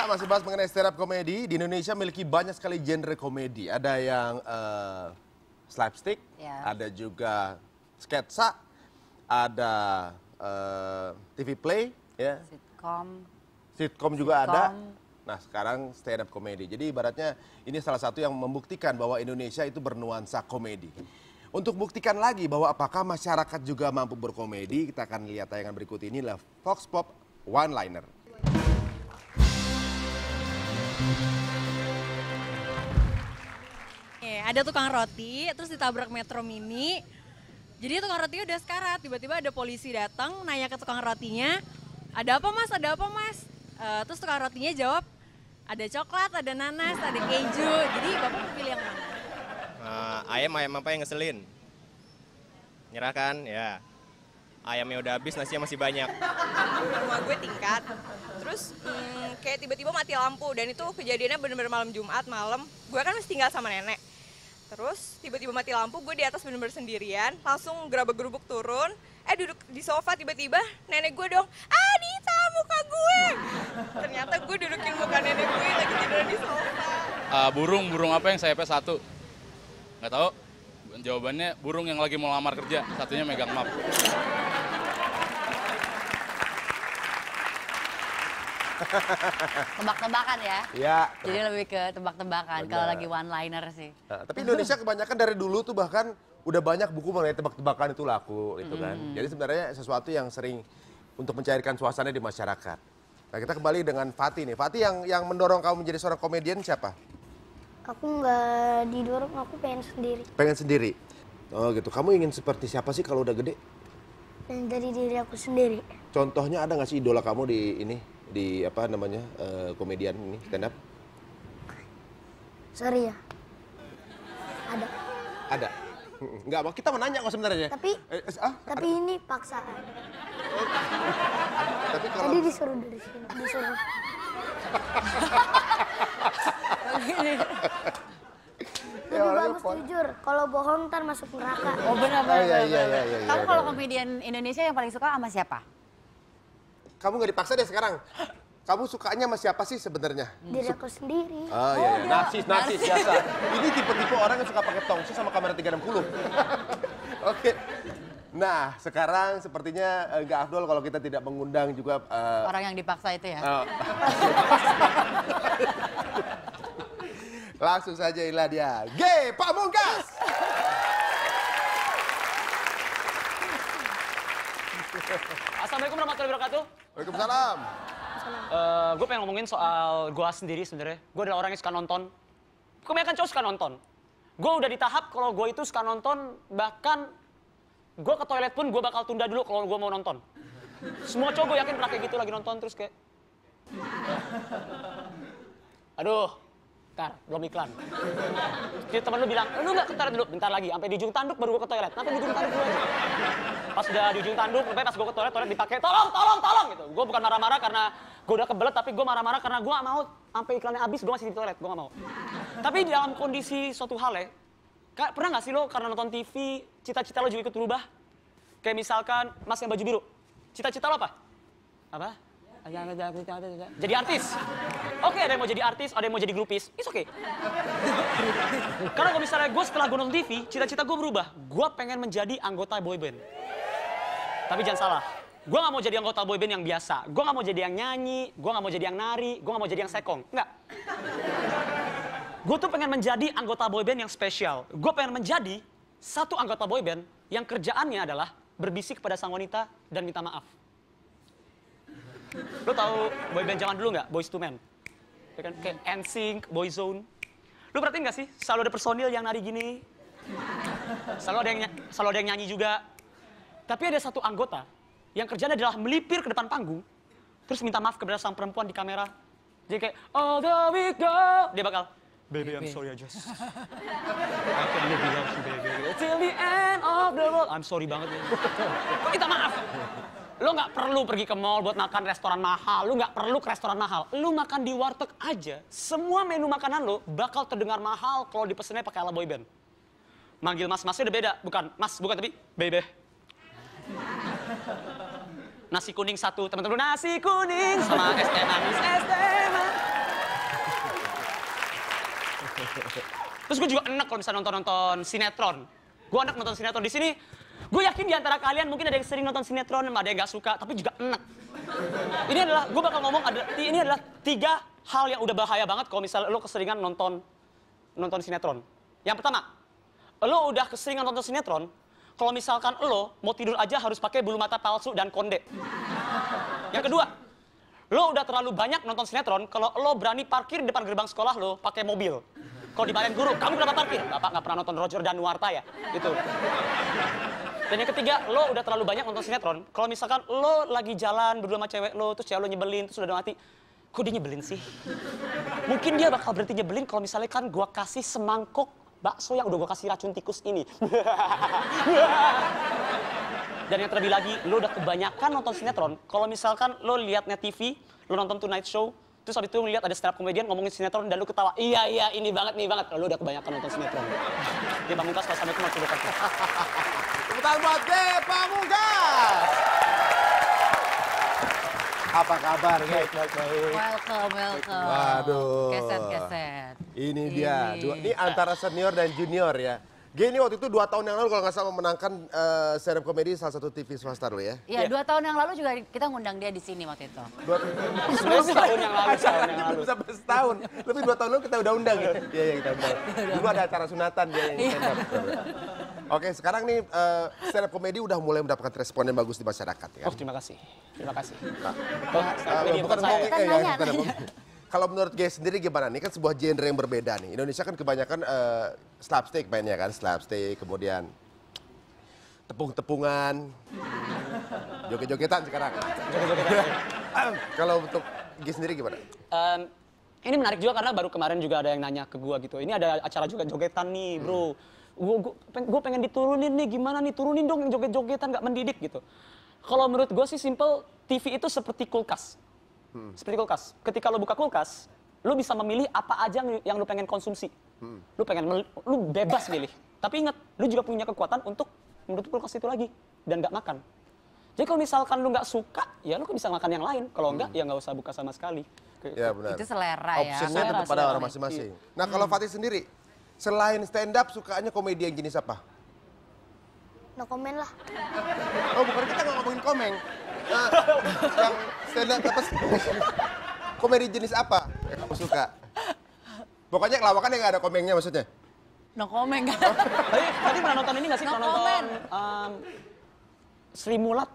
Ya, masih bahas mengenai stand up komedi. Di Indonesia memiliki banyak sekali genre komedi. Ada yang slapstick, ada juga sketsa, ada TV play, ya. Sitcom juga ada. Nah, sekarang stand up komedi. Jadi ibaratnya ini salah satu yang membuktikan bahwa Indonesia itu bernuansa komedi. Untuk buktikan lagi bahwa apakah masyarakat juga mampu berkomedi, kita akan lihat tayangan berikut ini adalah Vox Pop One Liner. Ada tukang roti, terus ditabrak metro mini. Jadi tukang rotinya udah sekarat, tiba-tiba ada polisi datang, nanya ke tukang rotinya, ada apa mas, ada apa mas? Terus tukang rotinya jawab, ada coklat, ada nanas, ada keju. Jadi bapak pilih yang mana? Ayam apa yang ngeselin? Nyerah kan? Ya. Ayamnya udah habis, nasinya masih banyak. Rumah gue tingkat, terus kayak tiba-tiba mati lampu. Dan itu kejadiannya bener-bener malam Jumat, malam. Gue kan masih tinggal sama nenek. Terus tiba-tiba mati lampu, gue di atas bener-bener sendirian. Langsung gerabak-gerubuk turun, duduk di sofa tiba-tiba nenek gue dong, Adita muka gue. Ternyata gue dudukin muka nenek gue lagi tiduran di sofa. Burung apa yang sayapnya satu? Nggak tahu. Jawabannya burung yang lagi mau lamar kerja, satunya megang map. Tebak-tebakan ya? Ya. Jadi lebih ke tebak-tebakan kalau lagi one liner sih. Tapi Indonesia kebanyakan dari dulu tuh bahkan udah banyak buku mengenai tebak-tebakan itu laku gitu kan. Jadi sebenarnya sesuatu yang sering untuk mencairkan suasana di masyarakat. Nah, kita kembali dengan Fatih nih. Fatih yang mendorong kamu menjadi seorang komedian siapa? Aku nggak didorong, aku pengen sendiri. Pengen sendiri? Oh gitu. Kamu ingin seperti siapa sih kalau udah gede? Pengen dari diri aku sendiri. Contohnya ada nggak sih idola kamu di apa namanya komedian ini stand up? Sorry ya. Ada. Ada. Nggak, kita mau nanya kok sebenarnya. Tapi ini paksaan. Tapi kalau Tadi disuruh dari sini, disuruh. Lebih bagus jujur, kalau bohong ntar masuk neraka. Oh benar. Iya. Kamu kalau komedian Indonesia yang paling suka sama siapa? Kamu nggak dipaksa deh sekarang. Kamu sukanya sama siapa sih sebenarnya? Diri aku sendiri. Oh iya. Narsis biasa. Ini tipe-tipe orang yang suka pakai tongsis sama kamera 360. Oke. Nah, sekarang sepertinya nggak afdol kalau kita tidak mengundang juga Orang yang dipaksa itu ya? Langsung saja inilah dia, G. Pamungkas. Assalamualaikum warahmatullahi wabarakatuh. Waalaikumsalam. Gue pengen ngomongin soal gue sendiri sebenarnya. Gue adalah orang yang suka nonton. Kebanyakan cowok suka nonton. Gue udah di tahap kalau gue itu suka nonton, bahkan gue ke toilet pun gue bakal tunda dulu kalau gue mau nonton. Semua cowok gue yakin pernah kayak gitu lagi nonton terus kayak... Aduh, ntar belum iklan. Jadi temen lu bilang, lu nggak ketar dulu, bentar lagi. Sampai di ujung tanduk baru gue ke toilet. Nanti di ujung tanduk dulu aja. Pas udah di ujung tanduk, pas gue ke toilet dipakai, tolong gitu. Gue bukan marah-marah karena gue udah kebelet, tapi gue marah-marah karena gue gak mau sampai iklannya habis, gue masih di toilet, gue gak mau. Tapi di dalam kondisi suatu hal ya, pernah gak sih lo karena nonton TV, cita-cita lo juga ikut berubah? Kayak misalkan Mas yang baju biru, cita-cita lo apa? Apa? Jadi artis. Oke, ada yang mau jadi artis, ada yang mau jadi grupis. It's okay. Karena kalau misalnya gue setelah gue nonton TV, cita-cita gue berubah. Gue pengen menjadi anggota boyband. Tapi jangan salah, gue gak mau jadi anggota boyband yang biasa. Gue gak mau jadi yang nyanyi, gue gak mau jadi yang nari, gue gak mau jadi yang sekong. Enggak. Gue tuh pengen menjadi anggota boyband yang spesial. Gue pengen menjadi satu anggota boyband yang kerjaannya adalah berbisik kepada sang wanita dan minta maaf. Lo tahu boyband zaman dulu nggak? Boyz II Men. Ya kan? Kayak NSYNC, Boyzone. Lo perhatiin nggak sih? Selalu ada personil yang nari gini. Selalu ada yang nyanyi juga. Tapi ada satu anggota yang kerjanya adalah melipir ke depan panggung, terus minta maaf kepada sang perempuan di kamera. Jadi kayak, although we go, dia bakal, baby I'm sorry I just, I can live without you baby, till the end of the world. I'm sorry banget ya. Kok minta maaf? Lo nggak perlu pergi ke mall buat makan restoran mahal, lo nggak perlu ke restoran mahal. Lo makan di warteg aja, semua menu makanan lo bakal terdengar mahal kalau dipesennya pakai ala boyband. Manggil mas-masnya udah beda, bukan tapi baby. Nasi kuning satu, teman-teman nasi kuning sama es teh manis, es teh manis. Terus gue juga enak kalau misalnya nonton sinetron. Gue enak nonton sinetron di sini. Gue yakin di antara kalian mungkin ada yang sering nonton sinetron, ada yang nggak suka, tapi juga enak. Ini adalah, gue bakal ngomong, ini adalah 3 hal yang udah bahaya banget kalau misalnya lo keseringan nonton sinetron. Yang pertama, lo udah keseringan nonton sinetron, kalau misalkan lo mau tidur aja harus pakai bulu mata palsu dan konde. Yang kedua, lo udah terlalu banyak nonton sinetron kalau lo berani parkir di depan gerbang sekolah lo pakai mobil. Kalau dimarahin guru, kamu kenapa parkir? Bapak nggak pernah nonton Roger Danuarta ya? Gitu. Dan yang ketiga, lo udah terlalu banyak nonton sinetron. Kalau misalkan lo lagi jalan berdua sama cewek lo, terus cewek lo nyebelin, terus udah mati. Kok dia nyebelin sih? Mungkin dia bakal berhenti nyebelin kalau misalnya kan gua kasih semangkok bakso yang udah gua kasih racun tikus ini. Dan yang terlebih lagi, lo udah kebanyakan nonton sinetron. Kalau misalkan lo liatnya TV, lo nonton Tonight Show, terus habis itu ngeliat ada stand up comedian ngomongin sinetron dan lo ketawa, iya ini banget nih banget. Lo udah kebanyakan nonton sinetron. Dia Pamungkas, wassalamualaikum warahmatullahi wabarakatuh. Tepuk tangan buat Ge Pamungkas. Apa kabar, Ge? Welcome. Waduh. Keset. Ini dia. Ini antara senior dan junior ya. Ge ini waktu itu 2 tahun yang lalu kalau nggak salah memenangkan stand up comedy salah satu TV swasta dulu ya. Iya, 2 tahun yang lalu juga kita ngundang dia di sini waktu itu. Sebenarnya tahun yang lalu. Belum sampai setahun. Lebih 2 tahun lalu kita udah undang ya. Iya, kita undang. Dulu ada acara sunatan dia yang stand up. Oke, sekarang nih stand up comedy udah mulai mendapatkan respon yang bagus di masyarakat ya. Oh, terima kasih. Bukan ngomong kalau menurut Ge sendiri gimana? Ini kan sebuah genre yang berbeda nih. Indonesia kan kebanyakan slapstick mainnya kan, slapstick, kemudian tepung-tepungan, joget-jogetan sekarang. Kalau untuk Ge sendiri gimana? Ini menarik juga karena baru kemarin juga ada yang nanya ke gua gitu. Ini ada acara juga jogetan nih, bro. Gue pengen diturunin nih, gimana nih? Turunin dong yang joget-jogetan, nggak mendidik gitu. Kalau menurut gue sih simple, TV itu seperti kulkas. Seperti kulkas. Ketika lo buka kulkas, lo bisa memilih apa aja yang lo pengen konsumsi. Lo bebas milih. Tapi ingat, lo juga punya kekuatan untuk menutup kulkas itu lagi dan nggak makan. Jadi kalau misalkan lo nggak suka, ya lo bisa makan yang lain. Kalau enggak, ya nggak usah buka sama sekali. Ya benar. Itu selera ya. Optionnya tetap pada orang masing-masing. Nah kalau Fatih sendiri, selain stand up, sukanya komedi yang jenis apa? No komen lah. Oh bukan, kita nggak ngomongin komeng. Yang stand up apa sih? Komedi jenis apa yang kamu suka? Pokoknya lawakan yang nggak ada komengnya maksudnya? No comment kan? Tadi pernah nonton ini nggak sih? No Pernah nonton Sri Mulat?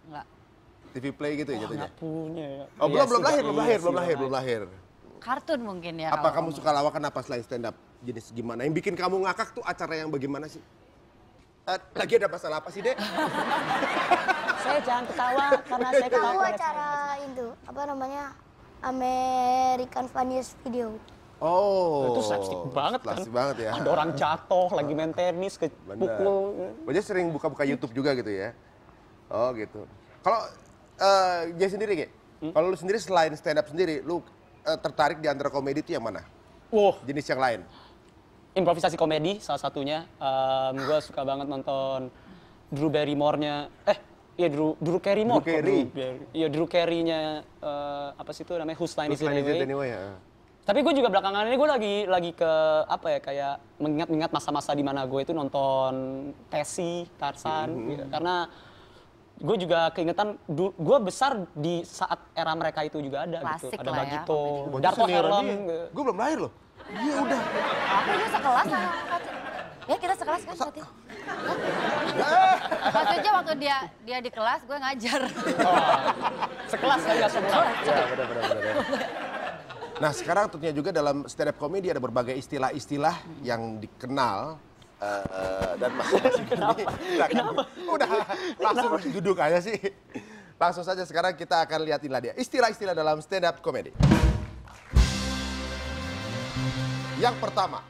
Enggak. TV play gitu ya jatuhnya? Nggak punya ya. Oh belum lahir. Kartun mungkin ya. Apa kalau kamu suka lawakan apa selain stand up? Jenis gimana? Yang bikin kamu ngakak tuh acara yang bagaimana sih? Lagi ada masalah apa sih, Dek? Saya jangan ketawa karena saya Tahu ketawa. acara itu, apa namanya? American Funniest Video. Oh. Itu slapstick banget kan. Slapstick banget ya. Ada orang jatuh, lagi main tenis, kepukul. Banyak sering buka-buka YouTube juga gitu ya? Oh gitu. Kalau dia sendiri, Ge? Kalau lu sendiri selain stand up sendiri, lu tertarik di antara komedi itu yang mana? Jenis yang lain? Improvisasi komedi salah satunya. Gue suka banget nonton Drew Barrymore-nya. Drew Carrymore. Drew Carey-nya apa sih itu namanya? Whose Line Is It Anyway. Ya. Tapi gue juga belakangan ini gue lagi ke apa ya, kayak mengingat-ingat masa-masa di mana gue itu nonton Tessie, Tarzan gitu. Karena gue juga keingetan, gue besar di saat era mereka itu juga ada. Klasik gitu. Ada lah ya, Bagito, komedi. Darto Helm. Gue belum lahir loh. Iya udah. Aku juga sekelas sama Fatih. Ya kita sekelas kan Fatih. Maksudnya waktu dia di kelas gue ngajar. Sekelas kali ya semua. Ya benar. Nah sekarang tentunya juga dalam stand up comedy ada berbagai istilah-istilah yang dikenal dan masing-masing ini. Udah langsung duduk aja sih. Langsung saja sekarang kita akan lihatin lah dia istilah-istilah dalam stand up comedy. Yang pertama,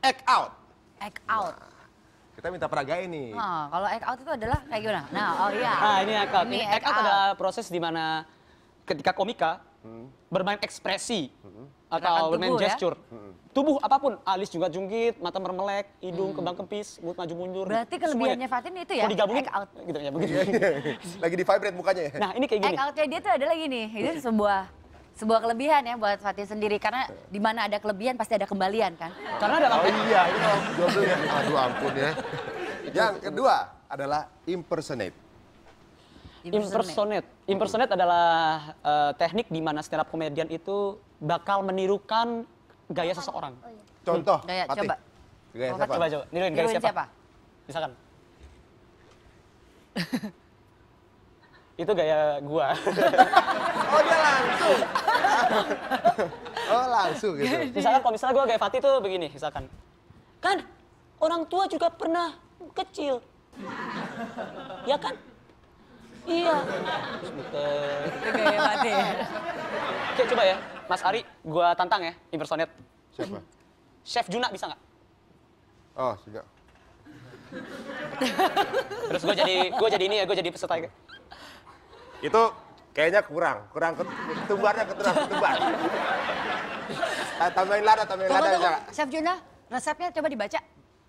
act out. Act out. Kita minta peragain nih. Nah, kalau act out itu adalah kayak gimana? Nah, oh iya. Nah, ini act out. Ini Act out adalah proses di mana ketika komika bermain ekspresi atau bermain tubuh, gesture. Tubuh apapun, alis juga jungkit, mata mermelek, hidung kembang kempis, mulut maju mundur. Berarti kelebihannya Fatin itu ya? Kalau digabungin act out. gitu ya, begitu. Lagi di vibrate mukanya ya. Nah, ini kayak gini. Act outnya dia tuh adalah gini, itu sebuah kelebihan ya buat Fatih sendiri karena di mana ada kelebihan pasti ada kembalian kan. Karena ada Oh iya, itu kalau jual beli. Aduh ampun ya. Yang kedua adalah impersonate. Impersonate adalah teknik di mana stand up comedian itu bakal menirukan gaya seseorang. Contoh, Gaya, Fatih. coba. Gaya Oh, siapa? Coba, niruin gaya Niruin siapa? Misalkan. Itu gaya gua. Oh dia langsung. Oh langsung gitu. Misalkan kalau misalnya gua gaya Fatih tuh begini, misalkan. Kan orang tua juga pernah kecil. Ya kan? Iya. Terus muter. Itu gaya Fatih. Oke, coba ya. Mas Ari, gua tantang ya, impersonate. Siapa? Chef Juna bisa nggak? Oh, sudah. Terus gua jadi ini ya, gua jadi peserta. Itu kayaknya kurang ketumbarnya ketumbar. Tambahin lada bisa nggak? Chef Juna, resepnya coba dibaca.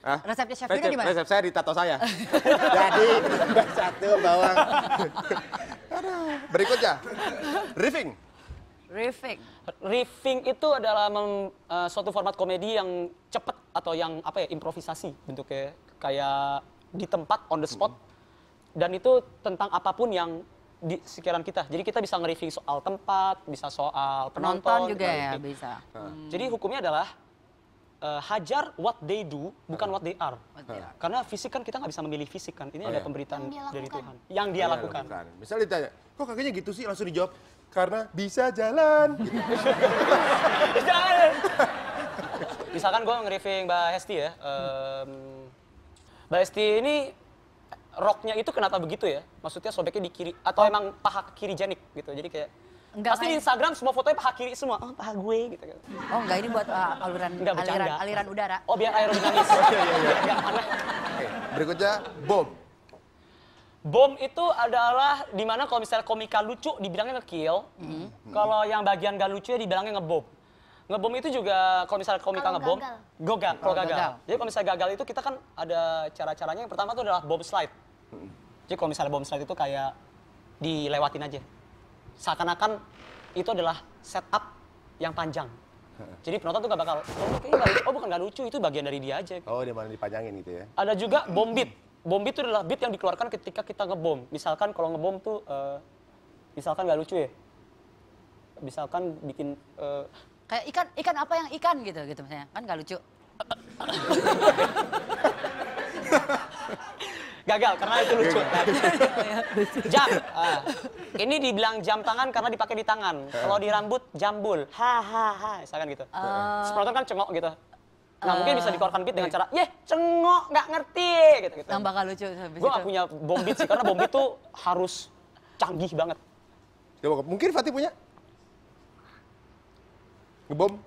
Hah? Resepnya Chef Juna di mana? Resep saya di tato saya. Jadi satu bawang. Berikutnya, riffing. Riffing itu adalah suatu format komedi yang cepet atau yang apa ya, improvisasi bentuknya, kayak di tempat on the spot, dan itu tentang apapun yang di sekitaran kita. Jadi kita bisa nge-riffing soal tempat, bisa soal penonton Juga ya gitu. bisa. Jadi hukumnya adalah hajar what they do, bukan what they are. Karena fisik kan kita nggak bisa memilih fisik kan. Ini ada pemberitaan dari Tuhan. Yang dia lakukan. Misalnya ditanya, kok kakinya gitu sih? Langsung dijawab, karena bisa jalan. Gitu. Misalkan gue nge-riffing Mbak Hesti ya. Mbak Hesti ini roknya itu kenapa begitu ya? Maksudnya sobeknya di kiri atau emang paha kiri jenik gitu. Jadi kayak pasti di Instagram semua fotonya paha kiri semua. Oh, paha gue gitu. Oh enggak, ini buat aliran udara. Oh, biar aerodinamis. Enggak aneh. Oke, berikutnya bom. Bom itu adalah dimana kalau misalnya komika lucu dibilangnya nge-kill. Kalau yang bagian gak lucu ya dibilangnya ngebom. Ngebom itu juga kalau misalnya komika ngebom, kalau gagal. Jadi kalau misalnya gagal itu kita kan ada cara-caranya. Yang pertama itu adalah bomb slide. Jadi kalau misalnya bomb slide itu kayak dilewatin aja. Seakan-akan itu adalah setup yang panjang. Jadi penonton tuh gak bakal, oh bukan gak lucu, itu bagian dari dia aja. Oh, dia malah dipanjangin gitu ya. Ada juga bom beat. Bom beat itu adalah beat yang dikeluarkan ketika kita ngebom. Misalkan kalau ngebom tuh, misalkan gak lucu ya. Misalkan bikin... Kayak ikan apa yang ikan gitu misalnya. Kan gak lucu. Gagal karena itu lucu. Jam. Ini dibilang jam tangan karena dipakai di tangan. Kalau di rambut jambul. Ha. Misalkan gitu. Penonton kan cengok gitu. Nah mungkin bisa dikeluarkan beat dengan cara, cengok, nggak ngerti gitu. Nambah gak lucu. Gue nggak punya bom beat sih, karena bom beat tuh harus canggih banget. Coba, mungkin Fatih punya? Ngebom?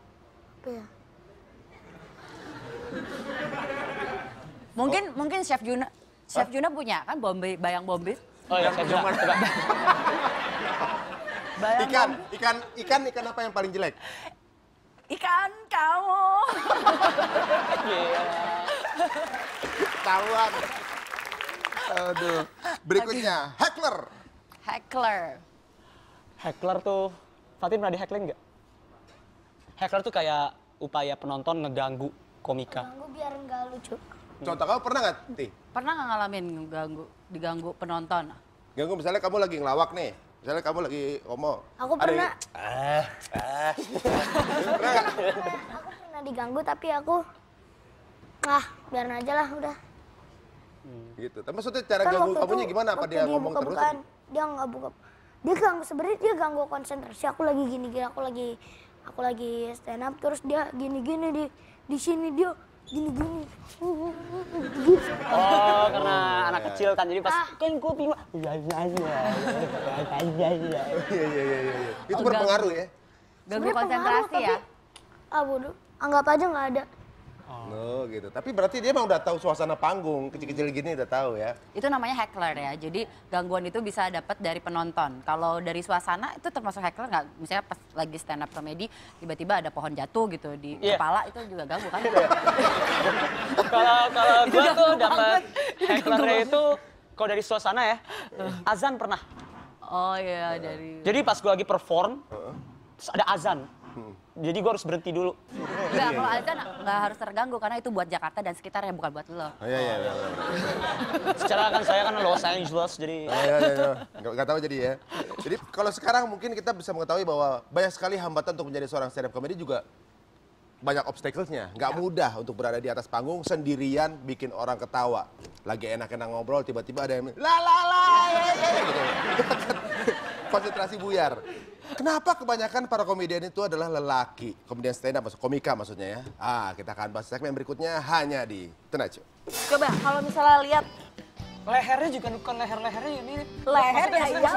Iya. Mungkin Chef Juna punya kan bayang bom beat. Oh ya, saya juga. Ikan apa yang paling jelek? Ikan kamu. Tahuan. Aduh. Berikutnya, heckler. Heckler tuh, Fatih pernah di-heckling nggak? Heckler tuh kayak upaya penonton ngeganggu komika. Ganggu biar nggak lucu. Contoh kamu pernah nggak, Ti? Pernah nggak ngalamin diganggu penonton? Ganggu misalnya kamu lagi ngelawak nih. Misalnya kamu lagi ngomong. Aku pernah. Pernah nggak? Aku pernah diganggu tapi aku biarin aja lah udah. Gitu. Tapi maksudnya cara Kan ganggu waktu kamunya itu, gimana? Apa waktu dia ngomong terus? buka-bukaan, dia nggak buka. Dia ganggu, sebenarnya dia ganggu konsentrasi. Aku lagi gini, aku lagi stand up terus dia gini di sini dia gini. Oh, karena anak kecil kan, jadi pas kan gue bingung. Iya. Itu berpengaruh ya? Ganggu Sebenarnya konsentrasi pengaruh, ya? Tapi, bodoh, anggap aja nggak ada. Oh gitu. Tapi berarti dia emang udah tahu suasana panggung, kecil-kecil gini udah tahu ya? Itu namanya heckler ya. Jadi gangguan itu bisa dapat dari penonton. Kalau dari suasana itu termasuk heckler nggak? Misalnya pas lagi stand up comedy tiba-tiba ada pohon jatuh gitu di kepala, itu juga ganggu kan? Kalau gue tuh dapat hecklernya itu kalau dari suasana ya, azan pernah. Oh iya dari. Jadi pas gue lagi perform, terus ada azan. Jadi gue harus berhenti dulu. Enggak, kalau azan nggak harus terganggu karena itu buat Jakarta dan sekitarnya, bukan buat lo. Iya. Secara kan saya kan Los Angeles, jadi... Iya. Nggak tahu jadi ya. Jadi kalau sekarang mungkin kita bisa mengetahui bahwa banyak sekali hambatan untuk menjadi seorang stand up comedy juga banyak obstacle-nya. Nggak mudah untuk berada di atas panggung sendirian bikin orang ketawa. Lagi enak-enak ngobrol, tiba-tiba ada yang gitu. Konsentrasi buyar. Kenapa kebanyakan para komedian itu adalah lelaki? Komedian stand up, komika maksudnya ya. Kita akan bahas segmen berikutnya hanya di Tonight Show. Coba kalau misalnya lihat Lehernya juga bukan leher-lehernya ini. leher ya iya.